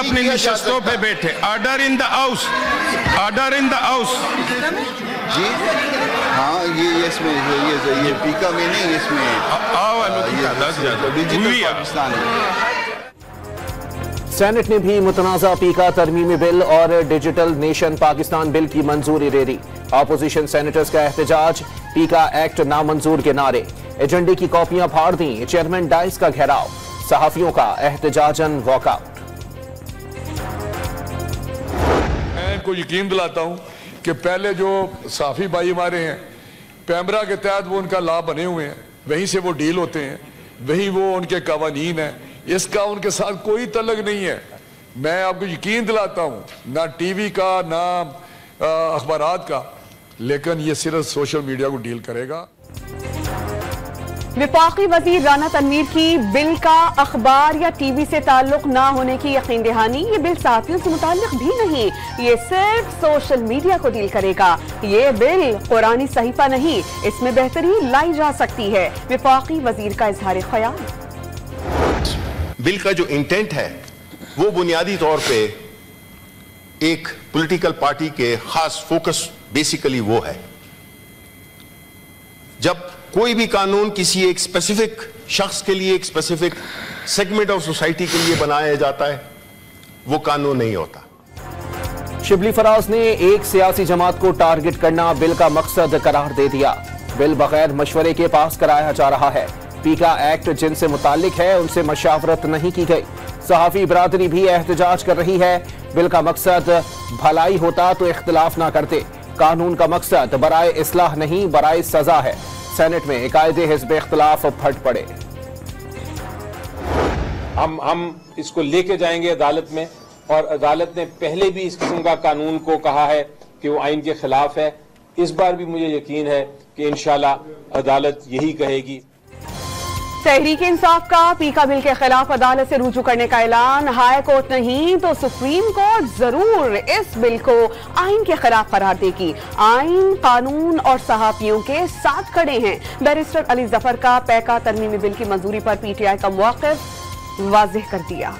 अपनी नशस्तों पे बैठे। Order in the house, order in the house. जी हाँ, ये इसमें ये पीका में नहीं, इसमें डिजिटल पाकिस्तान है। सेनेट ने भी मुतनाज़ा पीका तरमीमी बिल और डिजिटल नेशन पाकिस्तान बिल की मंजूरी दे दी। ऑपोजिशन सेनेटर्स का एहतजाज, पीका एक्ट नामंजूर के नारे, एजेंडे की कॉपियां फाड़ दी, चेयरमैन डाइस का घेराव, सहाफियों का एहतजाजन वॉकआउट। मैं इनको यकीन दिलाता हूं कि पहले जो सहाफी भाई हमारे हैं, पैमरा के तहत वो उनका लाभ बने हुए हैं, वहीं से वो डील होते हैं, वहीं वो उनके कवानीन हैं, इसका उनके साथ कोई तल्लुक नहीं है। मैं आपको यकीन दिलाता हूं, ना टीवी का ना अखबारात का, लेकिन ये सिर्फ सोशल मीडिया को डील करेगा। विफाकी वजीर राना तनवीर की बिल का अखबार या टीवी से ताल्लुक ना होने की यकीन दहानी। ये बिल साथियों से मुताल्लिक भी नहीं, ये सिर्फ सोशल मीडिया को डील करेगा। ये बिल कुरानी सहीफा नहीं, इसमें बेहतरी लाई जा सकती है। विफाकी वजीर का इजहार ख्याल। बिल का जो इंटेंट है वो बुनियादी तौर पे एक पॉलिटिकल पार्टी के खास फोकस बेसिकली वो है। जब कोई भी कानून किसी एक स्पेसिफिक शख्स के लिए, एक स्पेसिफिक सेगमेंट ऑफ सोसाइटी के लिए बनाया जाता है, वो कानून नहीं होता। शिबली फराज ने एक सियासी जमात को टारगेट करना बिल का मकसद करार दे दिया। बिल बगैर मशवरे के पास कराया जा रहा है। पीका एक्ट जिनसे मुतालिक है उनसे मशावरत नहीं की गई। सहाफी बरादरी भी एहतजाज कर रही है। बिल का मकसद भलाई होता तो इख्तिलाफ ना करते। कानून का मकसद बराए इस्लाह नहीं, बराए सजा है। सेनेट में कायदे हिज़्ब इख्तिलाफ फट पड़े। हम इसको लेके जाएंगे अदालत में, और अदालत ने पहले भी इस किस्म का कानून को कहा है कि वो आइन के खिलाफ है। इस बार भी मुझे यकीन है कि इंशाल्लाह अदालत यही कहेगी। तहरीक इंसाफ का पीका बिल के खिलाफ अदालत से रुजू करने का ऐलान। हाई कोर्ट नहीं तो सुप्रीम कोर्ट जरूर इस बिल को आइन के खिलाफ करार देगी। आइन, कानून और सहाफियों के साथ खड़े हैं। बैरिस्टर अली जफर का पैका तरमीमी बिल की मंजूरी पर पीटीआई का मौक़िफ़ वाज़ेह कर दिया।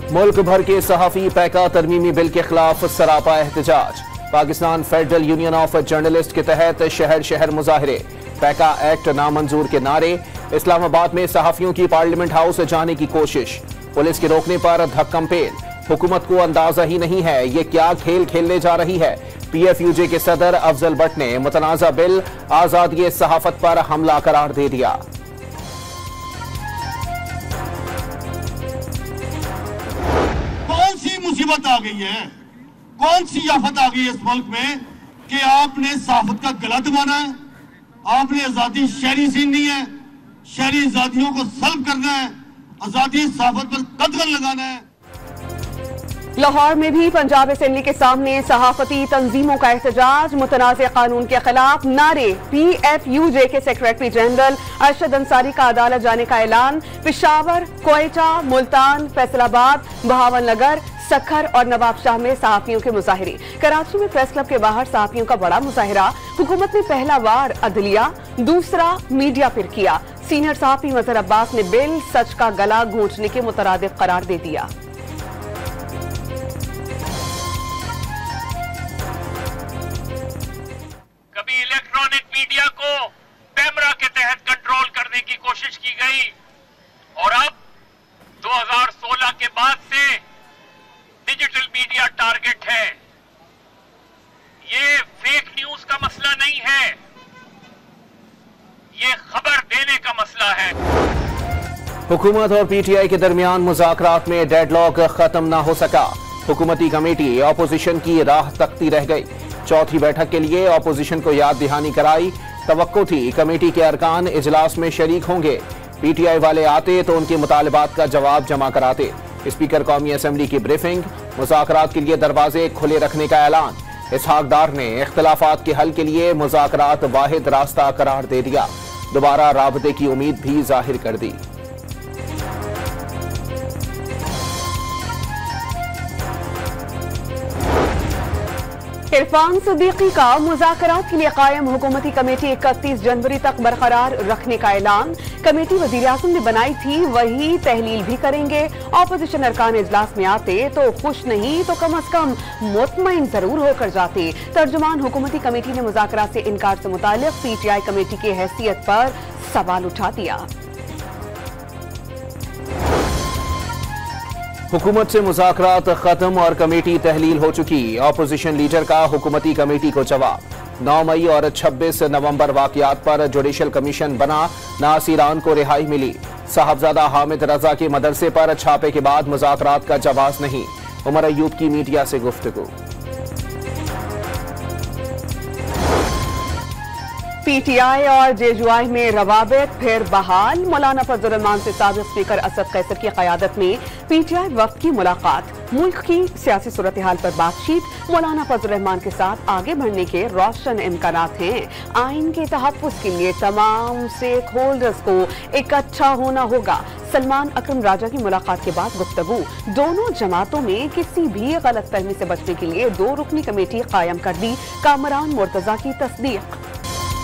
मुल्क भर के सहाफी पैका तरमीमी बिल के खिलाफ सरापा एहतजाज। Pakistan federal union of journalist के तहत शहर शहर मुजाहिरे। पैका एक्ट नामंजूर के नारे। इस्लामाबाद में सहाफियों की पार्लियामेंट हाउस जाने की कोशिश। पुलिस के रोकने पर धक्कमपेल। हुकूमत को अंदाजा ही नहीं है ये क्या खेल खेलने जा रही है। PFUJ के सदर अफजल भट्ट ने मुतनाज़ा बिल आजादी सहाफत पर हमला करार दे दिया। मुसीबत आ गई है, कौन सी आफत आ गई है इस मुल्क में कि आपने सहाफत का गला दबाना है, आपने आजादी शहरी छीननी है, शहरी आजादियों को सल्ब करना है, आजादी सहाफत पर कदगन लगाना है। लाहौर में भी पंजाब असेंबली के सामने सहाफती तंजीमों का एहतजाज। मुतनाज़े कानून के खिलाफ नारे। PFUJ के सेक्रेटरी जनरल अरशद अंसारी का अदालत जाने का ऐलान। पेशावर, क्वेटा, मुल्तान, फैसलाबाद, बहावलनगर, सखर और नवाबशाह में सहाफियों के मुजाहिरे। कराची में प्रेस क्लब के बाहर सहाफियों का बड़ा मुजाहिरा। हुकूमत ने पहला वार अदलिया, दूसरा मीडिया पर किया। सीनियर सहाफी मजहर अब्बास ने बिल सच का गला घोंटने के मुतरादिफ करार दे दिया। कभी इलेक्ट्रॉनिक मीडिया को पैमरा के तहत कंट्रोल करने की कोशिश की गई, और अब 2016 के बाद से डिजिटल मीडिया टारगेट है। ये फेक न्यूज का मसला नहीं है, ये खबर देने का मसला है। हुकूमत और PTI के दरमियान मुज़ाकरात में डेडलॉक खत्म ना हो सका। हुकूमती कमेटी ऑपोजिशन की राह तकती रह गई। चौथी बैठक के लिए ऑपोजिशन को याद दहानी कराई। तवक्को थी कमेटी के अरकान इजलास में शरीक होंगे। PTI वाले आते तो उनके मुतालबात का जवाब जमा कराते। स्पीकर कौमी असेंबली की ब्रीफिंग। मुज़ाकरात के लिए दरवाजे खुले रखने का ऐलान। इसहाक डार ने इख्तिलाफात के हल के लिए मुज़ाकरात वाहिद रास्ता करार दे दिया। दोबारा राबते की उम्मीद भी जाहिर कर दी। इरफान सिद्दीकी का मुज़ाकरात के लिए कायम हुकूमती कमेटी 31 जनवरी तक बरकरार रखने का ऐलान। कमेटी वज़ीर-ए-आज़म ने बनाई थी, वही तहलील भी करेंगे। ऑपोजिशन अरकान इजलास में आते तो खुश नहीं तो कम अज कम मुतमईन जरूर होकर जाते। तर्जुमान हुकूमती कमेटी ने मुज़ाकरात से इनकार से मुताल्लिक़ PTI कमेटी की हैसियत पर सवाल उठा दिया। हुकूमत से मुज़ाकरात खत्म और कमेटी तहलील हो चुकी। ऑपोजिशन लीडर का हुकूमती कमेटी को जवाब। 9 मई और 26 नवंबर वाक़यात पर जुडिशल कमीशन बना, नासिरान को रिहाई मिली। साहबजादा हामिद रजा के मदरसे पर छापे के बाद मुज़ाकरात का जवाब नहीं। उमर अयूब की मीडिया से गुफ्तगू। PTI और JUI में रवाबित फिर बहाल। मौलाना फजल रहमान से साबिक़ स्पीकर असद कैसर की क़यादत में PTI वफ़द की मुलाकात। मुल्क की सियासी सूरत हाल पर बातचीत। मौलाना फजल रहमान के साथ आगे बढ़ने के रोशन इम्कानात हैं। आइन के तहफ़्फ़ुज़ के लिए तमाम स्टेक होल्डर्स को इकट्ठा होना होगा। सलमान अकरम राजा की मुलाकात के बाद गुफ्तगू। दोनों जमातों में किसी भी गलतफहमी से बचने के लिए 2 रुकनी कमेटी कायम कर दी। कामरान मुर्तज़ा की तस्दीक।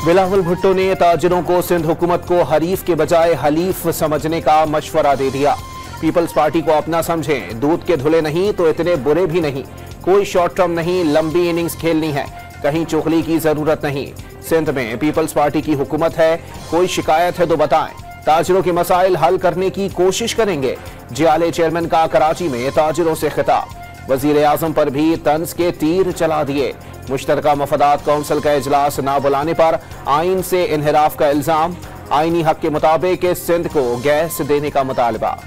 बिलावल भुट्टो ने ताजिरों को सिंध हुकूमत को हरीफ के बजाय हलीफ समझने का मशवरा दे दिया। पीपल्स पार्टी को अपना समझें, दूध के धुले नहीं तो इतने बुरे भी नहीं। कोई शॉर्ट टर्म नहीं, लंबी इनिंग्स खेलनी है, कहीं चुगली की जरूरत नहीं। सिंध में पीपल्स पार्टी की हुकूमत है, कोई शिकायत है तो बताएं। ताजिरों के मसाइल हल करने की कोशिश करेंगे। जियाले चेयरमैन का कराची में ताजिरों से खिताब। वज़ीर-ए-आज़म पर भी तंज के तीर चला दिए। मुश्तरका मफादात कौंसिल का इजलास ना बुलाने पर आइन से इन्हिराफ का इल्जाम। आइनी हक के मुताबिक सिंध को गैस देने का मुतालबा।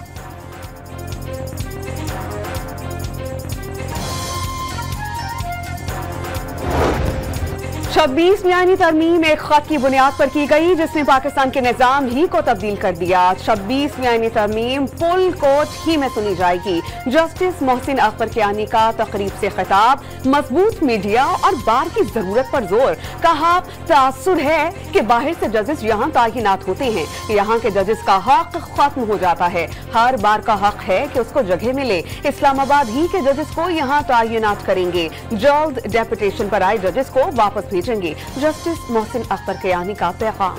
26वीं आईनी तरमीम एक खत की बुनियाद पर की गई जिसने पाकिस्तान के निजाम ही को तब्दील कर दिया। 26वीं आईनी तरमीम फुल कोर्ट ही में सुनी जाएगी। जस्टिस मोहसिन अख्तर कियानी का तकरीब से खिताब। मजबूत मीडिया और बार की जरूरत पर जोर। कहा तासुर है कि बाहर से जजेस यहाँ तैनात होते हैं, यहाँ के जजेस का हक खत्म हो जाता है। हर बार का हक है कि उसको जगह मिले। इस्लामाबाद ही के जजेस को यहाँ तैनात करेंगे। जल्द डेपुटेशन पर आए जजेस को वापस भेजेंगे। जस्टिस मोहसिन अख्तर कियानी का पैगाम।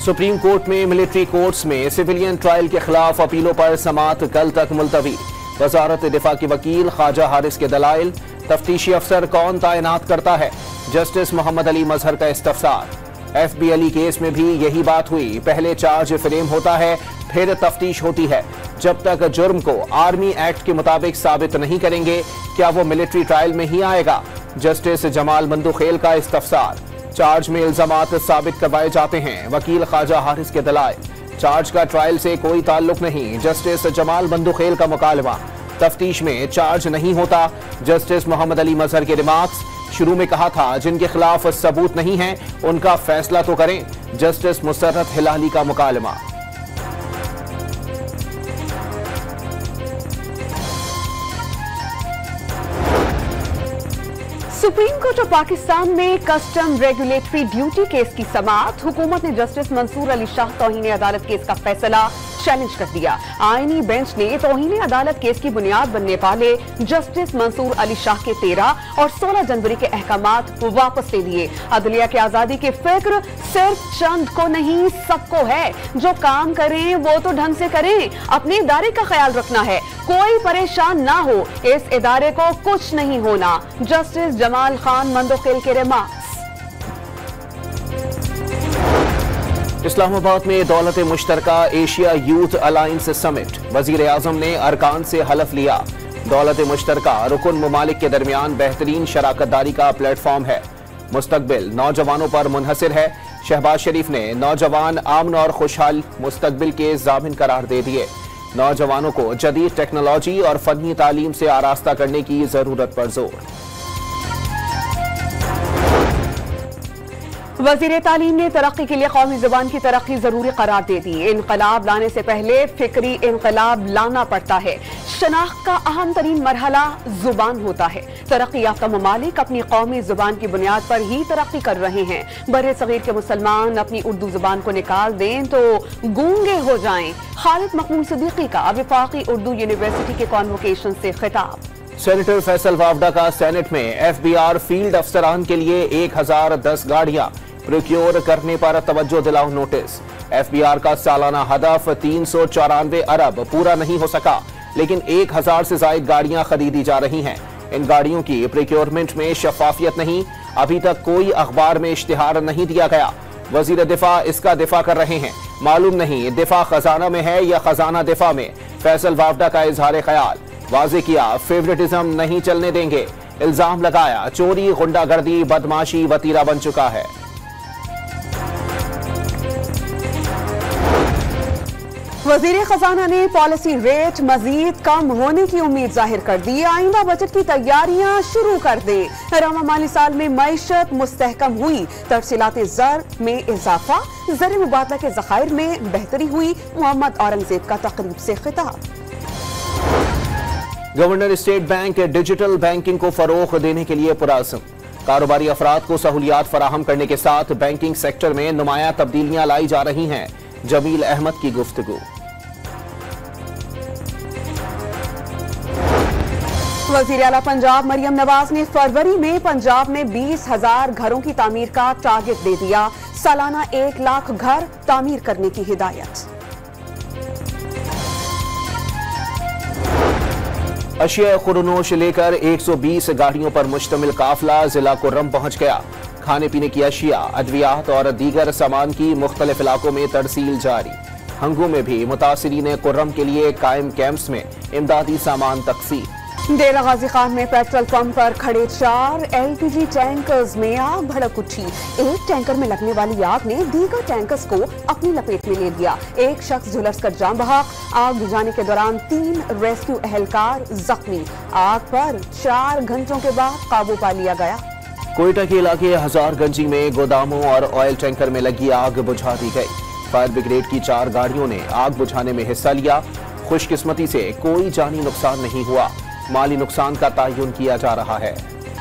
सुप्रीम कोर्ट में मिलिट्री कोर्ट्स में सिविलियन ट्रायल के खिलाफ अपीलों पर समाअत कल तक मुलतवी। वजारत दिफा के वकील ख्वाजा हारिस के दलाइल। तफ्तीशी अफसर कौन तैनात करता है, जस्टिस मोहम्मद अली मजहर का इस्तफसार। FBLE केस में भी यही बात हुई। पहले चार्ज फ्रेम होता है, फिर तफ्तीश होती है। जब तक जुर्म को आर्मी एक्ट के मुताबिक साबित नहीं करेंगे, क्या वो मिलिट्री ट्रायल में ही आएगा। जस्टिस जमाल मंदुखेल का इस्तफसार। चार्ज में इल्जामात साबित करवाए जाते हैं, वकील ख्वाजा हारिस के दलाइल। चार्ज का ट्रायल से कोई ताल्लुक नहीं, जस्टिस जमाल मंदुखेल का मुकालमा। तफ्तीश में चार्ज नहीं होता, जस्टिस मोहम्मद अली मजहर के रिमार्क्स। शुरू में कहा था जिनके खिलाफ सबूत नहीं है उनका फैसला तो करें, जस्टिस मुसर्रत हिलाली का मुकालमा। सुप्रीम कोर्ट ऑफ पाकिस्तान में कस्टम रेगुलेटरी ड्यूटी केस की समाअत। हुकूमत ने जस्टिस मंसूर अली शाह तौहीन अदालत केस का फैसला चैलेंज कर दिया। आईनी बेंच ने तौहीन अदालत केस की बुनियाद बनने वाले जस्टिस मंसूर अली शाह के 13 और 16 जनवरी के अहकामात वापस ले लिए। अदलिया की आजादी की फिक्र सिर्फ चंद को नहीं सबको है। जो काम करें वो तो ढंग से करें, अपने इदारे का ख्याल रखना है, कोई परेशान ना हो, इस इदारे को कुछ नहीं होना। जस्टिस जमाल खान मंदुखेल के रिमार्क्स। इस्लामाबाद में दौलत मुश्तरका एशिया यूथ अलायंस समिट। वज़ीर-ए-आज़म ने अरकान से हलफ लिया। दौलत मुश्तरका रुकन ममालिक के दरमियान बेहतरीन शराकतदारी का प्लेटफॉर्म है। मुस्तकबिल नौजवानों पर मुनहसिर है। शहबाज शरीफ ने नौजवान आमन और खुशहाल मुस्तकबिल के जामिन करार दे दिए। नौजवानों को जदीद टेक्नोलॉजी और फनी तालीम से आरास्ता करने की जरूरत पर जोर। वज़ीर तालीम ने तरक्की के लिए कौमी ज़बान की तरक्की जरूरी करार दे दी। इनकलाब लाने से पहले फिक्री इनकलाब लाना पड़ता है। शनाख्त का अहम तरीन मरहला जुबान होता है। तरक्की याफ्ता ममालिक अपनी कौमी जुबान की बुनियाद पर ही तरक्की कर रहे हैं। बर्रे सगीर के मुसलमान अपनी उर्दू जुबान को निकाल दें तो गूंगे हो जाएं। खालिद मकबूल सिद्दीकी का वफाकी उर्दू यूनिवर्सिटी के कॉन्वोकेशन से खिताब। सेनेटर फैसल वावडा का सेनेट में FBR फील्ड अफसरान के लिए 1010 गाड़ियां प्रोक्योर करने पर तवज्जो दिलाओ नोटिस। FBR का सालाना हदफ 394 अरब पूरा नहीं हो सका, लेकिन 1000 से ज्यादा गाड़ियां खरीदी जा रही हैं। इन गाड़ियों की प्रोक्योरमेंट में शफाफियत नहीं, अभी तक कोई अखबार में इश्तिहार नहीं दिया गया। वजीर दिफा इसका दिफा कर रहे हैं, मालूम नहीं दिफा खजाना में है या खजाना दिफा में। फैसल वावडा का इजहार ख्याल, वाजे किया फेवरेटिज्म नहीं चलने देंगे। इल्जाम लगाया चोरी, गुंडागर्दी, बदमाशी वतीरा बन चुका है। वजीर खजाना ने पॉलिसी रेट मजीद कम होने की उम्मीद जाहिर कर दी। आइंदा बजट की तैयारियां शुरू कर दें। रवा माली साल में मईशत मुस्तहकम हुई, तरसीलात ज़र में इजाफा, ज़र मुबादला के ज़खायर में बेहतरी हुई। मोहम्मद औरंगजेब का तकरीब से खिताब। Governor state bank digital banking को फरोग देने के लिए पुरअज़्म। कारोबारी अफराद को सहूलियात फराहम करने के साथ बैंकिंग सेक्टर में नुमाया तब्दीलियां लाई जा रही हैं। जमील अहमद की गुफ्तगू। वज़ीर आला पंजाब मरियम नवाज ने फरवरी में पंजाब में 20,000 घरों की तामीर का टारगेट दे दिया। सालाना 1 लाख घर तामीर करने की हिदायत। अशिया खुरनोश लेकर 120 गाड़ियों पर मुश्तमिल काफिला जिला कुर्रम पहुंच गया। खाने पीने की अशिया, अद्वियात और दीगर सामान की मुख्तलिफ इलाकों में तरसील जारी। हंगू में भी मुतासिरीन कुर्रम के लिए कायम कैंप्स में इमदादी सामान तकसीम। डेरा गाजी खान में पेट्रोल पंप पर खड़े 4 LPG टैंकर्स में आग भड़क उठी। एक टैंकर में लगने वाली आग ने दीगर टैंकर्स को अपनी लपेट में ले लिया। एक शख्स झुलस कर जान बहक। आग बुझाने के दौरान 3 रेस्क्यू एहलकार जख्मी। आग पर 4 घंटों के बाद काबू पा लिया गया। कोयटा के इलाके हजारगंजी में गोदामों और ऑयल टैंकर में लगी आग बुझा दी गई। फायर ब्रिगेड की 4 गाड़ियों ने आग बुझाने में हिस्सा लिया। खुशकिस्मती से कोई जानी नुकसान नहीं हुआ। माली नुकसान का तयन किया जा रहा है।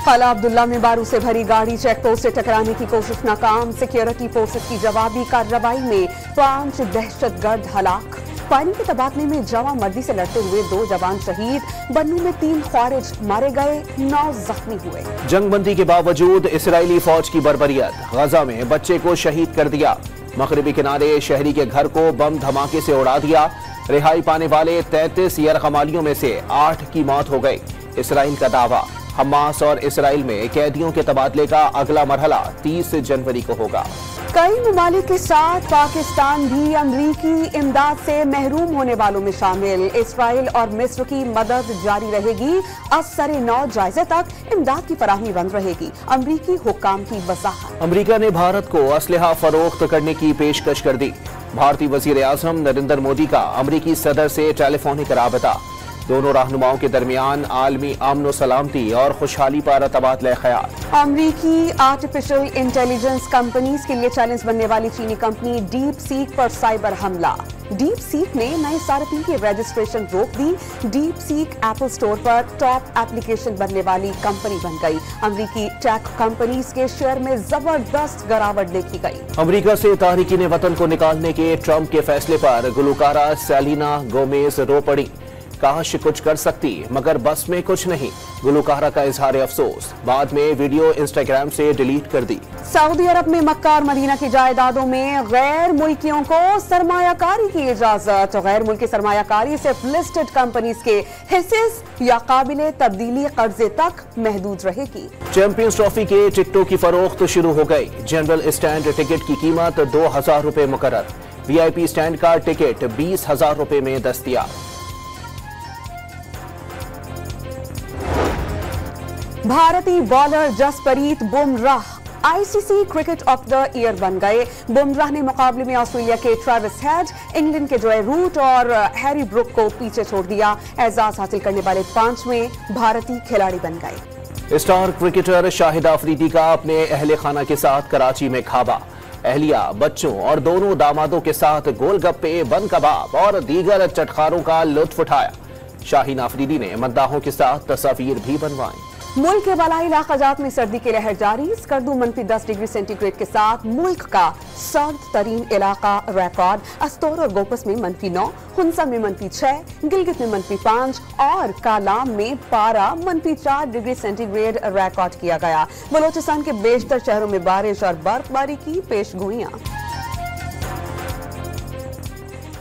काला अब्दुल्ला में बारूद से भरी गाड़ी चेक पोस्ट से टकराने की कोशिश नाकाम। सिक्योरिटी फोर्सेस की जवाबी कार्रवाई में 5 दहशतगर्द हलाक। पानी के तबादले में जवां मर्दी से लड़ते हुए 2 जवान शहीद। बन्नू में 3 ख्वारिज मारे गए, 9 जख्मी हुए। जंगबंदी के बावजूद इसराइली फौज की बर्बरियत, गजा में बच्चे को शहीद कर दिया। मगरबी किनारे शहरी के घर को बम धमाके से उड़ा दिया। रिहाई पाने वाले 33 यरगमालियों में से 8 की मौत हो गई। इसराइल का दावा, हमास और इसराइल में कैदियों के तबादले का अगला मरहला 30 जनवरी को होगा। कई ममालिक के साथ पाकिस्तान भी अमरीकी इमदाद से महरूम होने वालों में शामिल। इसराइल और मिस्र की मदद जारी रहेगी। असर 9 जायजे तक इमदाद की फराहमी बंद रहेगी। अमरीकी हुक्काम की वजाहत। अमरीका ने भारत को असलहा फरोख्त करने की पेशकश कर दी। भारतीय वजीर आजम नरेंद्र मोदी का अमरीकी सदर से टेलीफोनिक राबता। दोनों रहनुमाओं के दरमियान आलमी अमन सलामती और खुशहाली पर तबादला ख्याल। अमरीकी आर्टिफिशियल इंटेलिजेंस कंपनीज के लिए चैलेंज बनने वाली चीनी कंपनी डीप सीक पर साइबर हमला। डीप सीक ने नए सार्फिन की रजिस्ट्रेशन रोक दी। डीप सीक एप्पल स्टोर पर टॉप एप्लीकेशन बनने वाली कंपनी बन गई। अमरीकी टेक कंपनीज के शेयर में जबरदस्त गिरावट देखी गई। अमरीका से तारिकीन वतन को निकालने के ट्रंप के फैसले पर गुलकारा सेलिना गोमेज रो पड़ी। काश कुछ कर सकती मगर बस में कुछ नहीं। गुलकारा का इजहार अफसोस, बाद में वीडियो इंस्टाग्राम से डिलीट कर दी। सऊदी अरब में मक्का और मदीना की जायदादों में गैर मुल्कियों को सरमायाकारी की इजाजत। गैर मुल्की सरमायाकारी सिर्फ लिस्टेड कंपनीज के हिस्से या काबिले तब्दीली कर्जे तक महदूद रहेगी। चैंपियंस ट्रॉफी के टिकटों की फरोख्त शुरू हो गई। जनरल स्टैंड टिकट की कीमत 2000 रुपए मुकर्रर। VIP स्टैंड का टिकट 20,000 रुपए में दस्तयाब। भारतीय bowler Jasprit Bumrah ICC cricket of the year बन गए। बुमराह ने मुकाबले में ऑस्ट्रेलिया के ट्रेविस हेड, इंग्लैंड के जोए रूट और हैरी ब्रुक को पीछे छोड़ दिया। एजाज हासिल करने वाले 5वें भारतीय खिलाड़ी बन गए। स्टार क्रिकेटर शाहिद अफरीदी का अपने अहले खाना के साथ कराची में खाबा। अहलिया, बच्चों और दोनों दामादों के साथ गोलगप्पे, बन कबाब और दीगर चटखारों का लुत्फ उठाया। शाहीन आफरीदी ने मद्दाहों के साथ तस्वीर भी बनवाई। मुल्क के बलाई इलाकाजात में सर्दी की लहर जारी। स्कर्दू -10 डिग्री सेंटीग्रेड के साथ मुल्क का सर्द तरीन इलाका रिकॉर्ड। अस्तोर और गोपस में -9, हुंसा में -6, गिलगित में -5 और कालाम में पारा -4 डिग्री सेंटीग्रेड रिकॉर्ड किया गया। बलोचिस्तान के बेशतर शहरों में बारिश और बर्फबारी की पेशगोइयां।